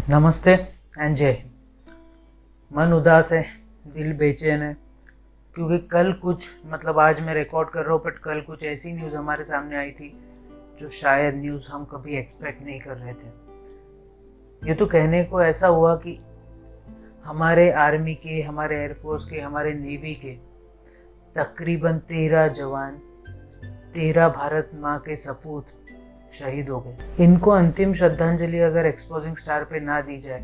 नमस्ते एंड जय हिंद। मन उदास है, दिल बेचैन है, क्योंकि कल कुछ आज मैं रिकॉर्ड कर रहा हूँ, बट कल कुछ ऐसी न्यूज़ हमारे सामने आई थी जो शायद न्यूज़ हम कभी एक्सपेक्ट नहीं कर रहे थे। ये तो कहने को ऐसा हुआ कि हमारे आर्मी के, हमारे एयरफोर्स के, हमारे नेवी के तकरीबन 13 जवान, 13 भारत माँ के सपूत शहीद हो गए। इनको अंतिम श्रद्धांजलि अगर एक्सपोजिंग स्टार पे ना दी जाए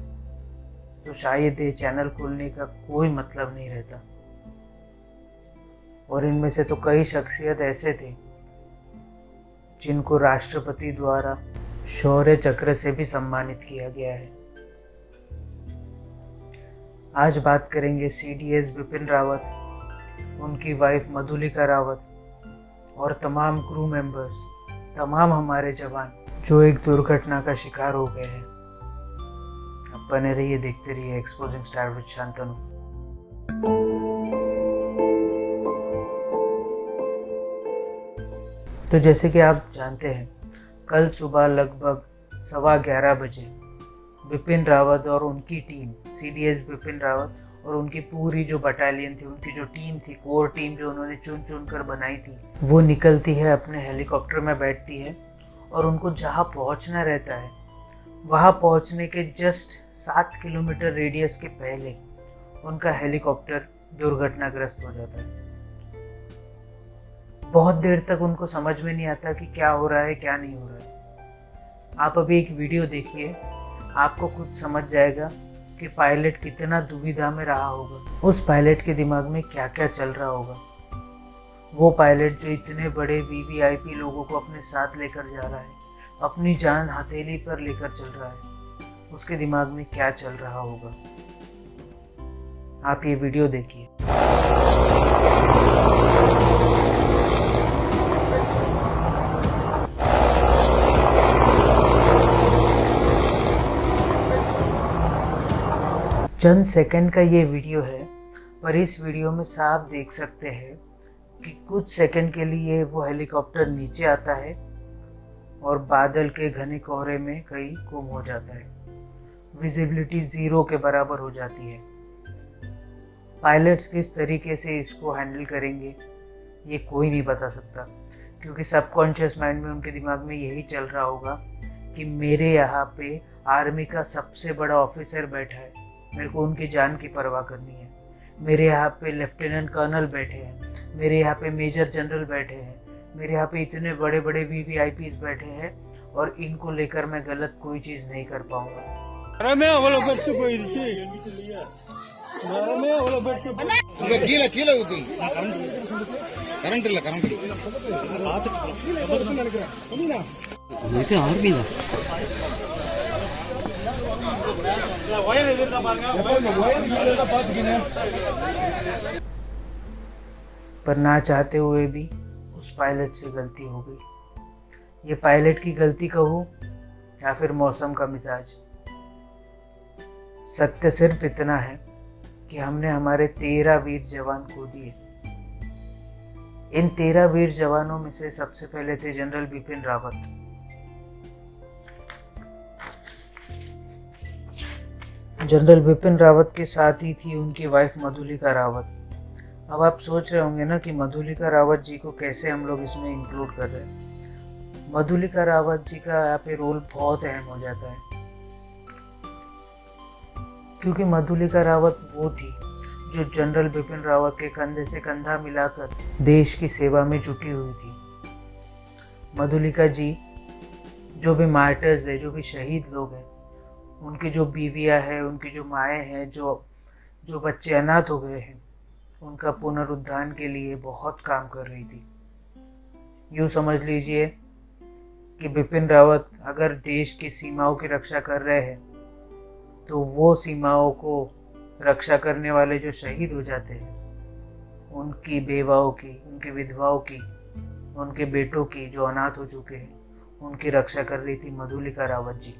तो शायद ये चैनल खोलने का कोई मतलब नहीं रहता। और इनमें से तो कई शख्सियत ऐसे थे जिनको राष्ट्रपति द्वारा शौर्य चक्र से भी सम्मानित किया गया है। आज बात करेंगे CDS बिपिन रावत, उनकी वाइफ मधुलिका रावत और तमाम क्रू मेंबर्स, तमाम हमारे जवान जो एक दुर्घटना का शिकार हो गए हैं। अब बने रहिए, देखते रहिए एक्सपोजिंग स्टार विद शांतनु। तो जैसे कि आप जानते हैं, कल सुबह लगभग 11:15 बजे बिपिन रावत और उनकी टीम, CDS बिपिन रावत और उनकी पूरी जो बटालियन थी, उनकी जो टीम थी, कोर टीम जो उन्होंने चुन चुन कर बनाई थी, वो निकलती है, अपने हेलीकॉप्टर में बैठती है और उनको जहाँ पहुँचना रहता है वहाँ पहुँचने के जस्ट 7 किलोमीटर रेडियस के पहले उनका हेलीकॉप्टर दुर्घटनाग्रस्त हो जाता है। बहुत देर तक उनको समझ में नहीं आता कि क्या हो रहा है, क्या नहीं हो रहा है। आप अभी एक वीडियो देखिए, आपको खुद समझ जाएगा कि पायलट कितना दुविधा में रहा होगा, उस पायलट के दिमाग में क्या क्या चल रहा होगा। वो पायलट जो इतने बड़े VVIP लोगों को अपने साथ लेकर जा रहा है, अपनी जान हथेली पर लेकर चल रहा है, उसके दिमाग में क्या चल रहा होगा। आप ये वीडियो देखिए। चंद सेकंड का ये वीडियो है, पर इस वीडियो में साफ देख सकते हैं कि कुछ सेकंड के लिए वो हेलीकॉप्टर नीचे आता है और बादल के घने कोहरे में कहीं गुम हो जाता है। विजिबिलिटी 0 के बराबर हो जाती है। पायलट्स किस तरीके से इसको हैंडल करेंगे ये कोई नहीं बता सकता, क्योंकि सबकॉन्शियस माइंड में उनके दिमाग में यही चल रहा होगा कि मेरे यहाँ पे आर्मी का सबसे बड़ा ऑफिसर बैठा है, मेरे को उनकी जान की परवाह करनी है। मेरे यहाँ पे लेफ्टिनेंट कर्नल बैठे हैं, मेरे यहाँ पे मेजर जनरल बैठे हैं, मेरे यहाँ पे इतने बड़े बड़े VVIPs बैठे हैं और इनको लेकर मैं गलत कोई चीज़ नहीं कर पाऊंगा। पर ना चाहते हुए भी उस पायलट से गलती हो गई। ये पायलट की गलती कहूँ या फिर मौसम का मिजाज। सत्य सिर्फ इतना है कि हमने हमारे 13 वीर जवान खो दिए। इन 13 वीर जवानों में से सबसे पहले थे जनरल बिपिन रावत। जनरल बिपिन रावत के साथ ही थी उनकी वाइफ मधुलिका रावत। अब आप सोच रहे होंगे ना कि मधुलिका रावत जी को कैसे हम लोग इसमें इंक्लूड कर रहे हैं। मधुलिका रावत जी का यहाँ पे रोल बहुत अहम हो जाता है, क्योंकि मधुलिका रावत वो थी जो जनरल बिपिन रावत के कंधे से कंधा मिलाकर देश की सेवा में जुटी हुई थी। मधुलिका जी जो भी मार्टर्स है, जो भी शहीद लोग हैं, उनकी जो बीवियाँ हैं, उनकी जो माएँ हैं, जो बच्चे अनाथ हो गए हैं, उनका पुनरुद्धार के लिए बहुत काम कर रही थी। यूँ समझ लीजिए कि बिपिन रावत अगर देश की सीमाओं की रक्षा कर रहे हैं, तो वो सीमाओं को रक्षा करने वाले जो शहीद हो जाते हैं, उनकी बेवाओं की, उनकी विधवाओं की, उनके बेटों की जो अनाथ हो चुके हैं, उनकी रक्षा कर रही थी मधुलिका रावत जी।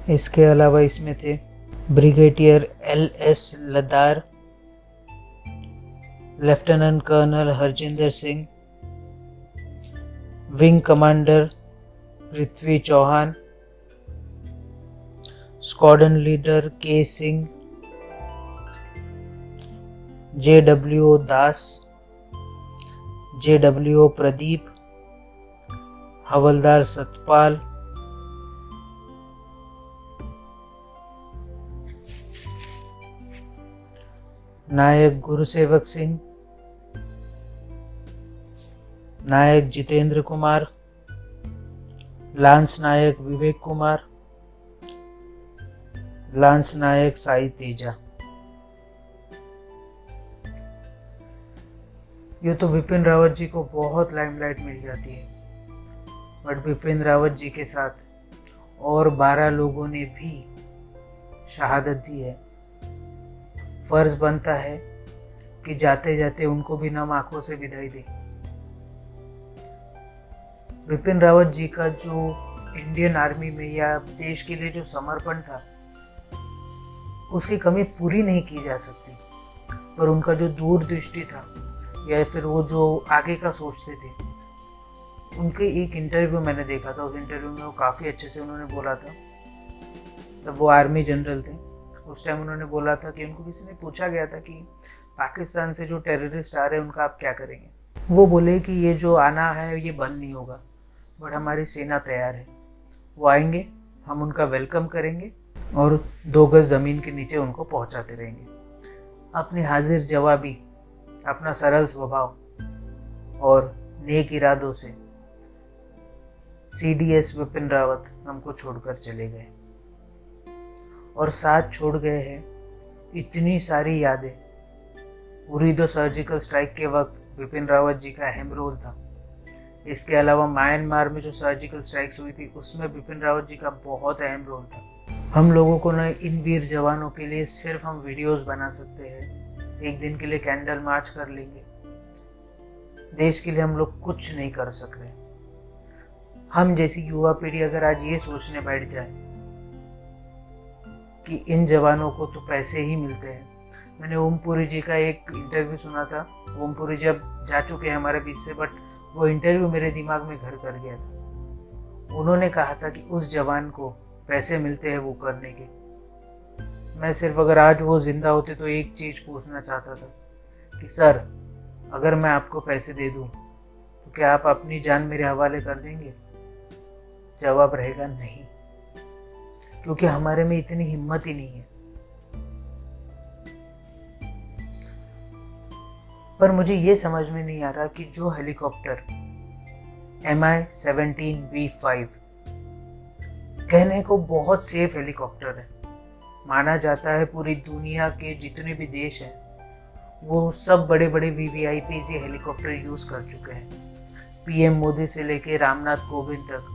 इसके अलावा इसमें थे brigadier LS Lidder, lieutenant colonel Harjinder Singh, wing commander Prithvi Chauhan, squadron leader K Singh, JWO Das, JWO Pradeep, havildar Satpal, naik Gurusewak Singh, naik Jitendra Kumar, lance naik Vivek Kumar, lance naik Sai Teja. यूँ तो बिपिन रावत जी को बहुत लाइमलाइट मिल जाती है, बट बिपिन रावत जी के साथ और 12 लोगों ने भी शहादत दी है। फर्ज बनता है कि जाते जाते उनको भी नम आंखों से विदाई दे। बिपिन रावत जी का जो इंडियन आर्मी में या देश के लिए जो समर्पण था, उसकी कमी पूरी नहीं की जा सकती, पर उनका जो दूरदृष्टि था या फिर वो जो आगे का सोचते थे, उनके एक इंटरव्यू मैंने देखा था। उस इंटरव्यू में वो काफ़ी अच्छे से उन्होंने बोला था। तब वो आर्मी जनरल थे। उस टाइम उन्होंने बोला था कि उनको किसी ने पूछा गया था कि पाकिस्तान से जो टेररिस्ट आ रहे हैं उनका आप क्या करेंगे। वो बोले कि ये जो आना है ये बंद नहीं होगा, बट हमारी सेना तैयार है। वो आएंगे, हम उनका वेलकम करेंगे और 2 गज ज़मीन के नीचे उनको पहुंचाते रहेंगे। अपनी हाजिर जवाबी, अपना सरल स्वभाव और नेक इरादों से CDS बिपिन रावत हमको छोड़कर चले गए, और साथ छोड़ गए हैं इतनी सारी यादें। उरी द सर्जिकल स्ट्राइक के वक्त बिपिन रावत जी का अहम रोल था। इसके अलावा म्यांमार में जो सर्जिकल स्ट्राइक्स हुई थी उसमें बिपिन रावत जी का बहुत अहम रोल था। हम लोगों को न इन वीर जवानों के लिए सिर्फ हम वीडियोस बना सकते हैं, एक दिन के लिए कैंडल मार्च कर लेंगे। देश के लिए हम लोग कुछ नहीं कर सक रहे। हम जैसी युवा पीढ़ी अगर आज ये सोचने बैठ जाए कि इन जवानों को तो पैसे ही मिलते हैं। मैंने ओमपुरी जी का एक इंटरव्यू सुना था। ओमपुरी जी अब जा चुके हैं हमारे बीच से, बट वो इंटरव्यू मेरे दिमाग में घर कर गया था। उन्होंने कहा था कि उस जवान को पैसे मिलते हैं वो करने के। मैं सिर्फ अगर आज वो जिंदा होते तो एक चीज़ पूछना चाहता था कि सर, अगर मैं आपको पैसे दे दूं तो क्या आप अपनी जान मेरे हवाले कर देंगे? जवाब रहेगा नहीं, क्योंकि हमारे में इतनी हिम्मत ही नहीं है। पर मुझे ये समझ में नहीं आ रहा कि जो हेलीकॉप्टर Mi-17V5 कहने को बहुत सेफ हेलीकॉप्टर है, माना जाता है पूरी दुनिया के जितने भी देश हैं वो सब बड़े बड़े VVIPs ये हेलीकॉप्टर यूज़ कर चुके हैं। PM मोदी से लेके रामनाथ कोविंद तक,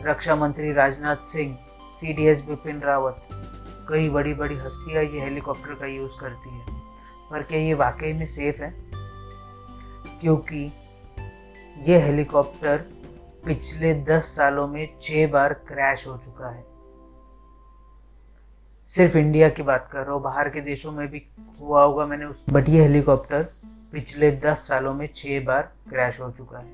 रक्षा मंत्री राजनाथ सिंह, CDS बिपिन रावत, कई बड़ी बड़ी हस्तियां ये हेलीकॉप्टर का यूज़ करती है। पर क्या ये वाकई में सेफ है? क्योंकि ये हेलीकॉप्टर पिछले 10 सालों में 6 बार क्रैश हो चुका है। सिर्फ इंडिया की बात कर रहा हूँ, बाहर के देशों में भी हुआ होगा मैंने बट ये हेलीकॉप्टर पिछले 10 सालों में 6 बार क्रैश हो चुका है।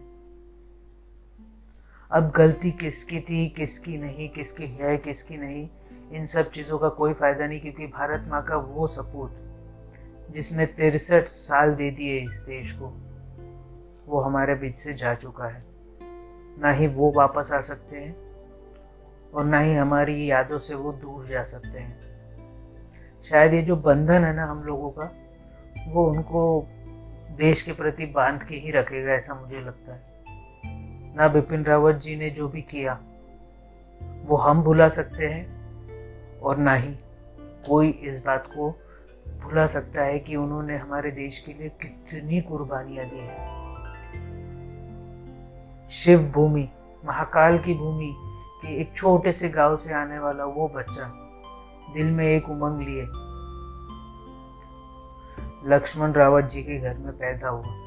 अब गलती किसकी थी, किसकी नहीं, किसकी है, किसकी नहीं, इन सब चीज़ों का कोई फ़ायदा नहीं, क्योंकि भारत माँ का वो सपूत जिसने 63 साल दे दिए इस देश को, वो हमारे बीच से जा चुका है। ना ही वो वापस आ सकते हैं और ना ही हमारी यादों से वो दूर जा सकते हैं। शायद ये जो बंधन है ना हम लोगों का, वो उनको देश के प्रति बांध के ही रखेगा, ऐसा मुझे लगता है। ना बिपिन रावत जी ने जो भी किया वो हम भुला सकते हैं, और ना ही कोई इस बात को भुला सकता है कि उन्होंने हमारे देश के लिए कितनी कुर्बानियां दी हैं। शिव भूमि, महाकाल की भूमि के एक छोटे से गांव से आने वाला वो बच्चा दिल में एक उमंग लिए लक्ष्मण रावत जी के घर में पैदा हुआ।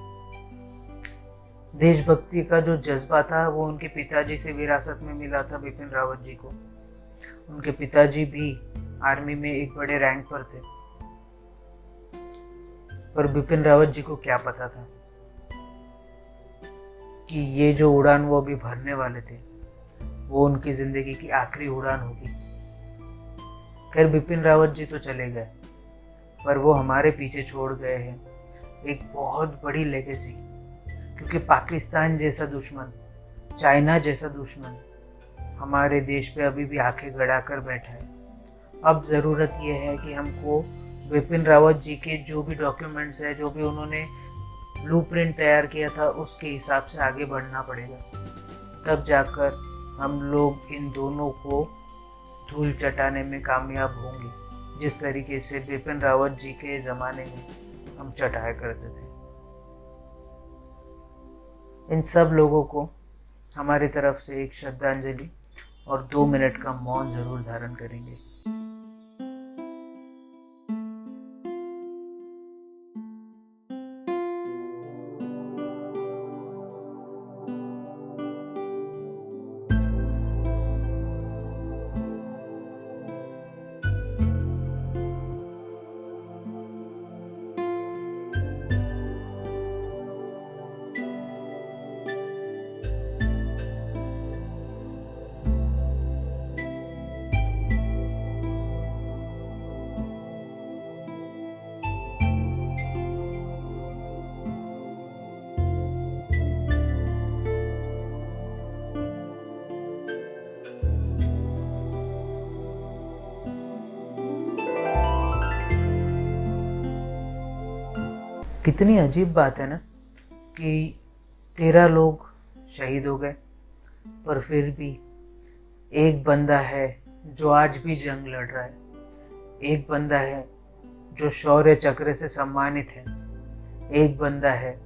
देशभक्ति का जो जज्बा था वो उनके पिताजी से विरासत में मिला था बिपिन रावत जी को। उनके पिताजी भी आर्मी में एक बड़े रैंक पर थे, पर बिपिन रावत जी को क्या पता था कि ये जो उड़ान वो अभी भरने वाले थे वो उनकी ज़िंदगी की आखिरी उड़ान होगी। खैर बिपिन रावत जी तो चले गए, पर वो हमारे पीछे छोड़ गए हैं एक बहुत बड़ी लेगेसी। क्योंकि पाकिस्तान जैसा दुश्मन, चाइना जैसा दुश्मन हमारे देश पे अभी भी आंखें गड़ा कर बैठा है। अब ज़रूरत ये है कि हमको बिपिन रावत जी के जो भी डॉक्यूमेंट्स है, जो भी उन्होंने ब्लूप्रिंट तैयार किया था, उसके हिसाब से आगे बढ़ना पड़ेगा। तब जाकर हम लोग इन दोनों को धूल चटाने में कामयाब होंगे, जिस तरीके से बिपिन रावत जी के ज़माने में हम चटाया करते थे। इन सब लोगों को हमारी तरफ से एक श्रद्धांजलि और 2 मिनट का मौन ज़रूर धारण करेंगे। कितनी अजीब बात है ना कि 13 लोग शहीद हो गए, पर फिर भी एक बंदा है जो आज भी जंग लड़ रहा है। एक बंदा है जो शौर्य चक्र से सम्मानित है। एक बंदा है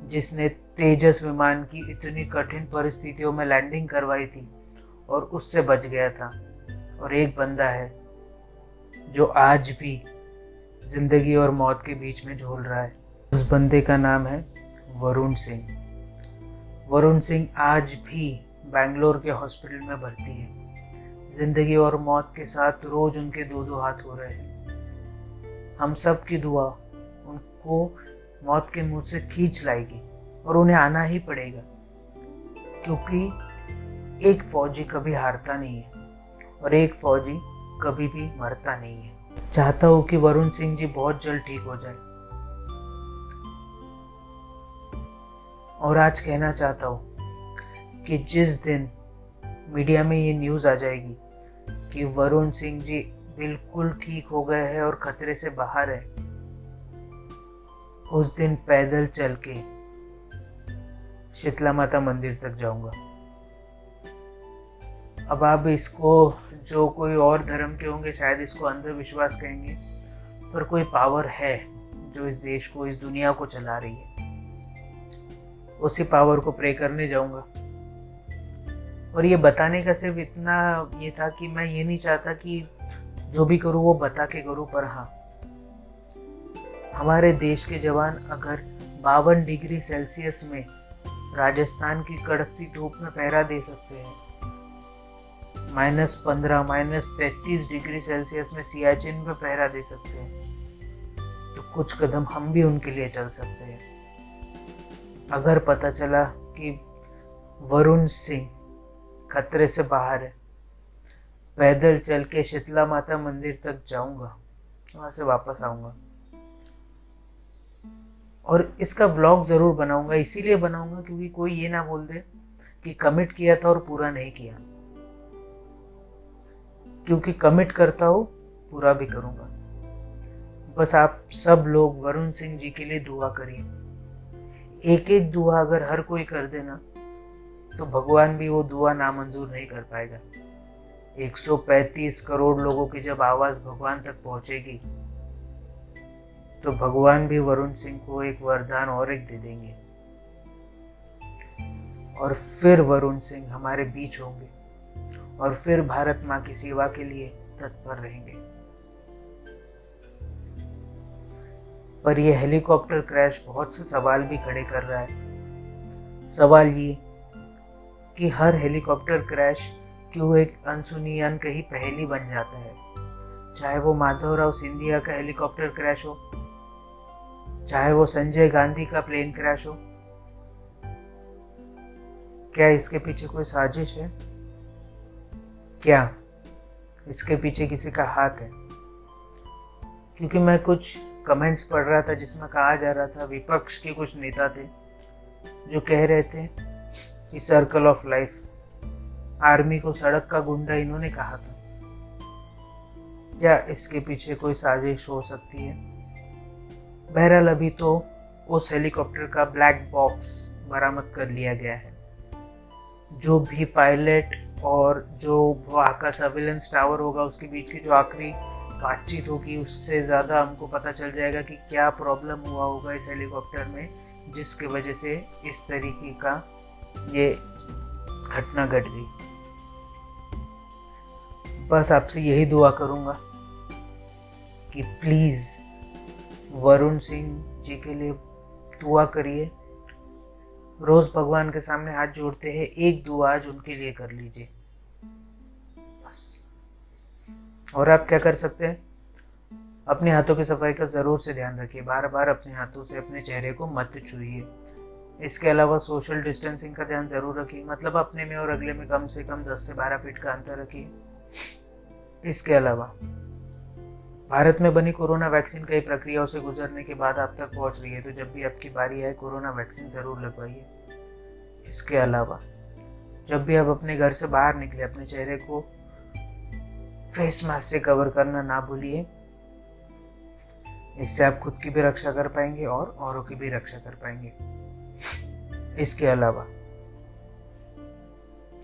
जिसने तेजस विमान की इतनी कठिन परिस्थितियों में लैंडिंग करवाई थी और उससे बच गया था। और एक बंदा है जो आज भी जिंदगी और मौत के बीच में झूल रहा है। उस बंदे का नाम है वरुण सिंह। वरुण सिंह आज भी बेंगलोर के हॉस्पिटल में भर्ती है। जिंदगी और मौत के साथ रोज उनके दो हाथ हो रहे हैं। हम सब की दुआ उनको मौत के मुंह से खींच लाएगी और उन्हें आना ही पड़ेगा, क्योंकि एक फौजी कभी हारता नहीं है और एक फौजी कभी भी मरता नहीं है। चाहता हूँ कि वरुण सिंह जी बहुत जल्द ठीक हो जाए। और आज कहना चाहता हूँ कि जिस दिन मीडिया में ये न्यूज़ आ जाएगी कि वरुण सिंह जी बिल्कुल ठीक हो गए हैं और खतरे से बाहर है, उस दिन पैदल चल के शीतला माता मंदिर तक जाऊंगा। अब आप इसको, जो कोई और धर्म के होंगे शायद इसको अंधविश्वास कहेंगे, पर कोई पावर है जो इस देश को, इस दुनिया को चला रही है। उसी पावर को प्रे करने जाऊंगा। और ये बताने का सिर्फ इतना ये था कि मैं ये नहीं चाहता कि जो भी करूँ वो बता के करूँ, पर हाँ, हमारे देश के जवान अगर 52 डिग्री सेल्सियस में राजस्थान की कड़कती धूप में पहरा दे सकते हैं, -15, -33 डिग्री सेल्सियस में सियाचिन में पहरा दे सकते हैं, तो कुछ कदम हम भी उनके लिए चल सकते हैं। अगर पता चला कि वरुण सिंह खतरे से बाहर है, पैदल चल के शीतला माता मंदिर तक जाऊंगा, वहां से वापस आऊंगा और इसका व्लॉग ज़रूर बनाऊंगा। इसीलिए बनाऊंगा क्योंकि कोई ये ना बोल दे कि कमिट किया था और पूरा नहीं किया, क्योंकि कमिट करता हूँ पूरा भी करूंगा। बस आप सब लोग वरुण सिंह जी के लिए दुआ करिए। एक एक दुआ अगर हर कोई कर देना तो भगवान भी वो दुआ नामंजूर नहीं कर पाएगा। 135 करोड़ लोगों की जब आवाज़ भगवान तक पहुंचेगी तो भगवान भी वरुण सिंह को एक वरदान और एक दे देंगे और फिर वरुण सिंह हमारे बीच होंगे और फिर भारत माँ की सेवा के लिए तत्पर रहेंगे। पर यह हेलीकॉप्टर क्रैश बहुत से सवाल भी खड़े कर रहा है। सवाल ये कि हर हेलीकॉप्टर क्रैश क्यों एक अनसुनी अनकही पहेली बन जाता है। चाहे वो माधवराव सिंधिया का हेलीकॉप्टर क्रैश हो, चाहे वो संजय गांधी का प्लेन क्रैश हो, क्या इसके पीछे कोई साजिश है? क्या इसके पीछे किसी का हाथ है? क्योंकि मैं कुछ कमेंट्स पढ़ रहा था जिसमें कहा जा रहा था, विपक्ष के कुछ नेता थे जो कह रहे थे कि सर्कल ऑफ लाइफ, आर्मी को सड़क का गुंडा इन्होंने कहा था। क्या इसके पीछे कोई साजिश हो सकती है? बहरहाल अभी तो उस हेलीकॉप्टर का ब्लैक बॉक्स बरामद कर लिया गया है। जो भी पायलट और जो वहाँ का सर्विलेंस टावर होगा उसके बीच की जो आखिरी बातचीत होगी, उससे ज़्यादा हमको पता चल जाएगा कि क्या प्रॉब्लम हुआ होगा इस हेलीकॉप्टर में, जिसकी वजह से इस तरीके का ये घटना घट गई। बस आपसे यही दुआ करूँगा कि प्लीज़ वरुण सिंह जी के लिए दुआ करिए। रोज़ भगवान के सामने हाथ जोड़ते हैं, एक दुआ आज उनके लिए कर लीजिए बस। और आप क्या कर सकते हैं? अपने हाथों की सफाई का ज़रूर से ध्यान रखिए। बार बार अपने हाथों से अपने चेहरे को मत छूइए। इसके अलावा सोशल डिस्टेंसिंग का ध्यान ज़रूर रखिए, मतलब अपने में और अगले में कम से कम 10 से 12 फीट का अंतर रखिए। इसके अलावा भारत में बनी कोरोना वैक्सीन कई प्रक्रियाओं से गुजरने के बाद आप तक पहुंच रही है, तो जब भी आपकी बारी आए कोरोना वैक्सीन ज़रूर लगवाइए। इसके अलावा जब भी आप अपने घर से बाहर निकले, अपने चेहरे को फेस मास्क से कवर करना ना भूलिए। इससे आप खुद की भी रक्षा कर पाएंगे और औरों की भी रक्षा कर पाएंगे। इसके अलावा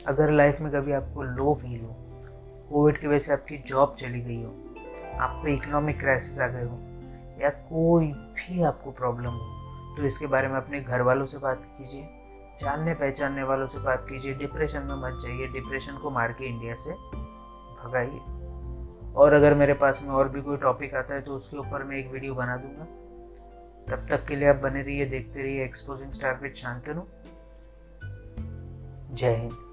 अगर लाइफ में कभी आपको लो फील हो, कोविड की वजह से आपकी जॉब चली गई हो, आप पे इकोनॉमिक क्राइसिस आ गए हो, या कोई भी आपको प्रॉब्लम हो, तो इसके बारे में अपने घर वालों से बात कीजिए, जानने पहचानने वालों से बात कीजिए। डिप्रेशन में मत जाइए, डिप्रेशन को मार के इंडिया से भगाइए। और अगर मेरे पास में और भी कोई टॉपिक आता है तो उसके ऊपर मैं एक वीडियो बना दूंगा। तब तक के लिए आप बने रहिए, देखते रहिए एक्सपोजिंग स्टार विद शांतनु। जय हिंद।